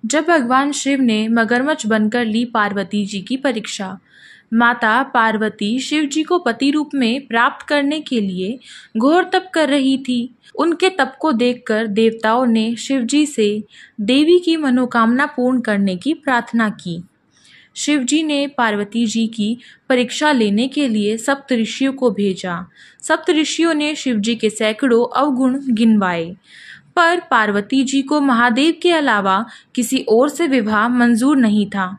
जब भगवान शिव ने मगरमच्छ बनकर ली पार्वती जी की परीक्षा। माता पार्वती शिव जी को पति रूप में प्राप्त करने के लिए घोर तप कर रही थी। उनके तप को देखकर देवताओं ने शिव जी से देवी की मनोकामना पूर्ण करने की प्रार्थना की। शिव जी ने पार्वती जी की परीक्षा लेने के लिए सप्तऋषियों को भेजा। सप्तऋषियों ने शिव जी के सैकड़ों अवगुण गिनवाए, पर पार्वती जी को महादेव के अलावा किसी और से विवाह मंजूर नहीं था।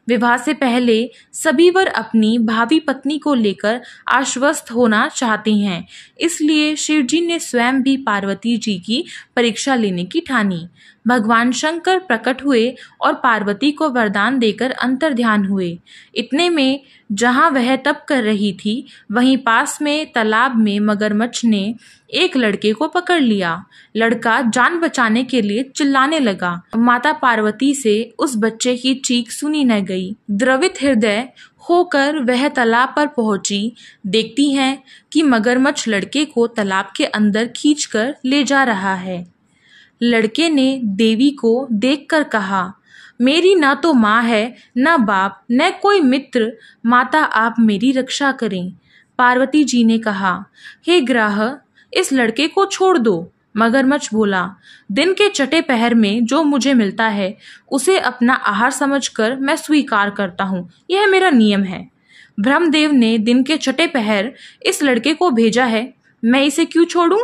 विवाह से पहले सभी वर अपनी भावी पत्नी को लेकर आश्वस्त होना चाहते हैं, इसलिए शिव जी ने स्वयं भी पार्वती जी की परीक्षा लेने की ठानी। भगवान शंकर प्रकट हुए और पार्वती को वरदान देकर अंतर्ध्यान हुए। इतने में जहां वह तप कर रही थी, वहीं पास में तालाब में मगरमच्छ ने एक लड़के को पकड़ लिया। लड़का जान बचाने के लिए चिल्लाने लगा। माता पार्वती से उस बच्चे की चीख सुनी न गई। द्रवित हृदय होकर वह तालाब पर पहुंची। देखती हैं कि मगरमच्छ लड़के को तालाब के अंदर खींचकर ले जा रहा है। लड़के ने देवी को देखकर कहा, मेरी ना तो माँ है, न बाप, न कोई मित्र। माता, आप मेरी रक्षा करें। पार्वती जी ने कहा, हे ग्राह, इस लड़के को छोड़ दो। मगरमच्छ बोला, दिन के चटे पहर में जो मुझे मिलता है उसे अपना आहार समझकर मैं स्वीकार करता हूँ, यह मेरा नियम है। ब्रह्मदेव ने दिन के चटे पहर इस लड़के को भेजा है, मैं इसे क्यों छोड़ूं?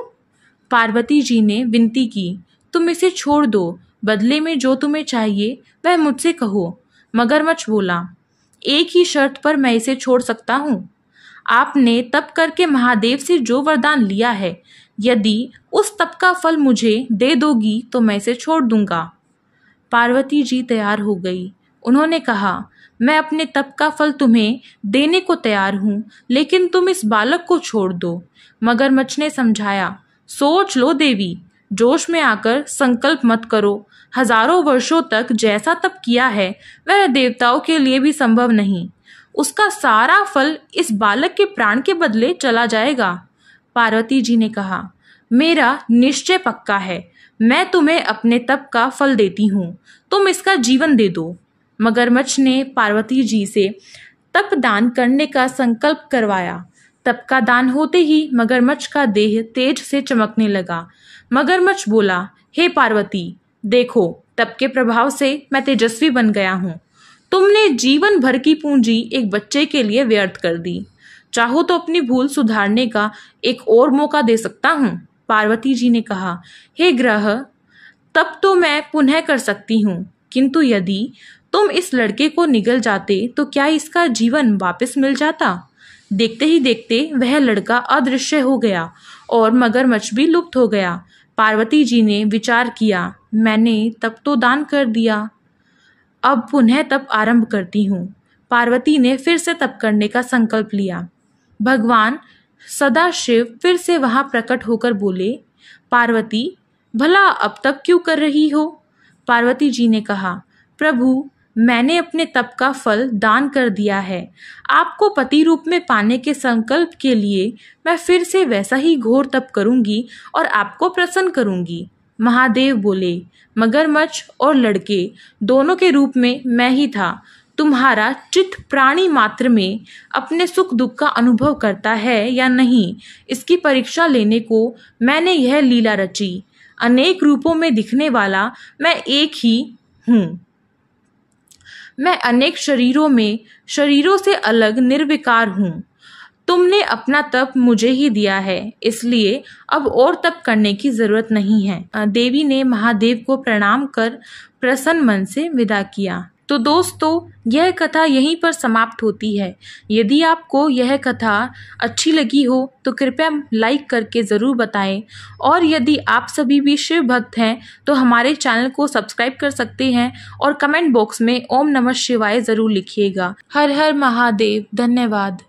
पार्वती जी ने विनती की, तुम इसे छोड़ दो, बदले में जो तुम्हें चाहिए वह मुझसे कहो। मगरमच्छ बोला, एक ही शर्त पर मैं इसे छोड़ सकता हूँ। आपने तप करके महादेव से जो वरदान लिया है, यदि उस तप का फल मुझे दे दोगी तो मैं इसे छोड़ दूंगा। पार्वती जी तैयार हो गई। उन्होंने कहा, मैं अपने तप का फल तुम्हें देने को तैयार हूँ, लेकिन तुम इस बालक को छोड़ दो। मगरमच्छ ने समझाया, सोच लो देवी, जोश में आकर संकल्प मत करो। हजारों वर्षों तक जैसा तप किया है वह देवताओं के लिए भी संभव नहीं। उसका सारा फल इस बालक के प्राण के बदले चला जाएगा। पार्वती जी ने कहा, मेरा निश्चय पक्का है, मैं तुम्हें अपने तप का फल देती हूँ, तुम इसका जीवन दे दो। मगरमच्छ ने पार्वती जी से तप दान करने का संकल्प करवाया। तप का दान होते ही मगरमच्छ का देह तेज से चमकने लगा। मगरमच्छ बोला, हे पार्वती, देखो, तप के प्रभाव से मैं तेजस्वी बन गया हूँ। तुमने जीवन भर की पूंजी एक बच्चे के लिए व्यर्थ कर दी। चाहो तो अपनी भूल सुधारने का एक और मौका दे सकता हूँ। पार्वती जी ने कहा, हे ग्रह, तब तो मैं पुनः कर सकती हूँ, किंतु यदि तुम इस लड़के को निगल जाते तो क्या इसका जीवन वापस मिल जाता? देखते ही देखते वह लड़का अदृश्य हो गया और मगरमच्छ भी लुप्त हो गया। पार्वती जी ने विचार किया, मैंने तप तो दान कर दिया, अब पुनः तप आरंभ करती हूँ। पार्वती ने फिर से तप करने का संकल्प लिया। भगवान सदाशिव फिर से वहां प्रकट होकर बोले, पार्वती, भला अब तप क्यों कर रही हो? पार्वती जी ने कहा, प्रभु, मैंने अपने तप का फल दान कर दिया है। आपको पति रूप में पाने के संकल्प के लिए मैं फिर से वैसा ही घोर तप करूंगी और आपको प्रसन्न करूंगी। महादेव बोले, मगरमच्छ और लड़के दोनों के रूप में मैं ही था। तुम्हारा चित्त प्राणी मात्र में अपने सुख दुख का अनुभव करता है या नहीं, इसकी परीक्षा लेने को मैंने यह लीला रची। अनेक रूपों में दिखने वाला मैं एक ही हूँ। मैं अनेक शरीरों से अलग निर्विकार हूँ। तुमने अपना तप मुझे ही दिया है, इसलिए अब और तप करने की जरूरत नहीं है। देवी ने महादेव को प्रणाम कर प्रसन्न मन से विदा किया। तो दोस्तों, यह कथा यहीं पर समाप्त होती है। यदि आपको यह कथा अच्छी लगी हो तो कृपया लाइक करके ज़रूर बताएं, और यदि आप सभी भी शिव भक्त हैं तो हमारे चैनल को सब्सक्राइब कर सकते हैं और कमेंट बॉक्स में ओम नमः शिवाय ज़रूर लिखिएगा। हर हर महादेव। धन्यवाद।